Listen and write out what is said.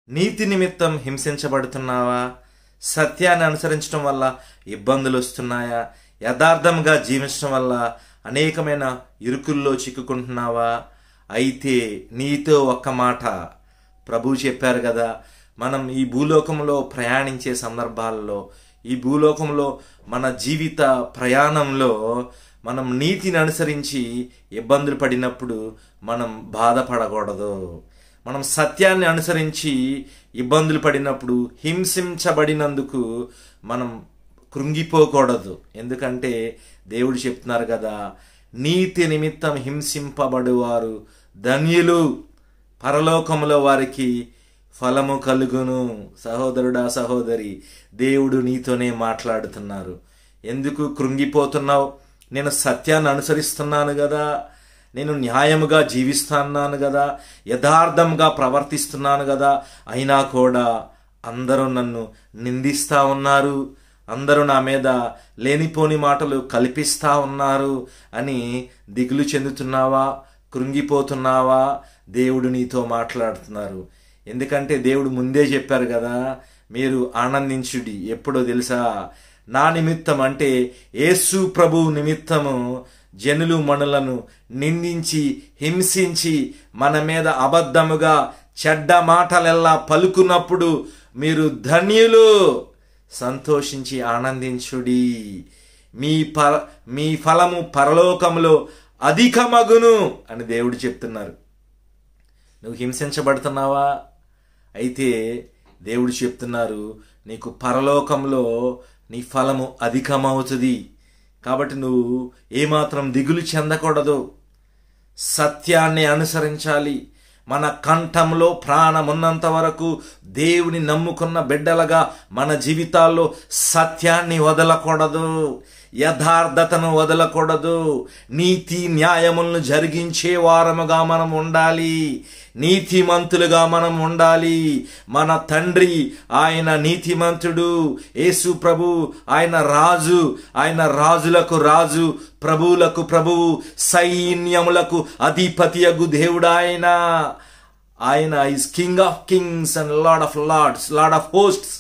నీతి నిమిత్తం హింసించబడుతున్నావా? సత్యాన్ని అనుసరించడం వల్ల ఇబ్బందులు వస్తున్నాయా? యథార్థంగా జీవించడం వల్ల అనేకమైన ఇరుకుల్లో చిక్కుకుంటున్నావా? అయితే నీతో ఒక్క మాట ప్రభువు చెప్పారు కదా, మనం ఈ భూలోకంలో ప్రయాణించే సందర్భాల్లో, ఈ భూలోకంలో మన జీవిత ప్రయాణంలో మనం నీతిని అనుసరించి ఇబ్బందులు పడినప్పుడు మనం బాధపడకూడదు. మనం సత్యాన్ని అనుసరించి ఇబ్బందులు పడినప్పుడు, హింసించబడినందుకు మనం కృంగిపోకూడదు. ఎందుకంటే దేవుడు చెప్తున్నారు కదా, నీతి నిమిత్తం హింసింపబడువారు ధన్యులు, పరలోకములో వారికి ఫలము కలుగును. సహోదరుడా, సహోదరి, దేవుడు నీతోనే మాట్లాడుతున్నారు. ఎందుకు కృంగిపోతున్నావు? నేను సత్యాన్ని అనుసరిస్తున్నాను కదా, నేను న్యాయముగా జీవిస్తున్నాను కదా, యథార్థంగా ప్రవర్తిస్తున్నాను కదా, అయినా కూడా అందరూ నన్ను నిందిస్తూ ఉన్నారు, అందరూ నా మీద లేనిపోని మాటలు కల్పిస్తూ ఉన్నారు అని దిగులు చెందుతున్నావా? కృంగిపోతున్నావా? దేవుడు నీతో మాట్లాడుతున్నారు. ఎందుకంటే దేవుడు ముందే చెప్పారు కదా, మీరు ఆనందించుడి. ఎప్పుడో తెలుసా? నా నిమిత్తం, అంటే యేసు ప్రభు నిమిత్తము జనులు మనలను నిందించి హింసించి మన మీద అబద్ధముగా చెడ్డ మాటలెల్లా పలుకున్నప్పుడు మీరు ధన్యులు, సంతోషించి ఆనందించుడి. మీ ఫలము పరలోకములో అధికమగును అని దేవుడు చెప్తున్నారు. నువ్వు హింసించబడుతున్నావా? అయితే దేవుడు చెప్తున్నారు, నీకు పరలోకంలో నీ ఫలము అధికమవుతుంది. కాబట్టి నువ్వు ఏమాత్రం దిగులు చెందకూడదు. సత్యాన్ని అనుసరించాలి. మన కంఠంలో ప్రాణమున్నంత వరకు దేవుని నమ్ముకున్న బిడ్డలుగా మన జీవితాల్లో సత్యాన్ని వదలకూడదు, యథార్థతను వదలకూడదు. నీతి న్యాయములను జరిగించే వారముగా మనం ఉండాలి, నీతిమంతులుగా మనం ఉండాలి. మన తండ్రి ఆయన నీతిమంతుడు, యేసు ప్రభు ఆయన రాజు, ఆయన రాజులకు రాజు, ప్రభువులకు ప్రభువు, సైన్యములకు అధిపతియగు దేవుడు ఆయన. ఆయన is king of kings and lord of lords, lord of hosts.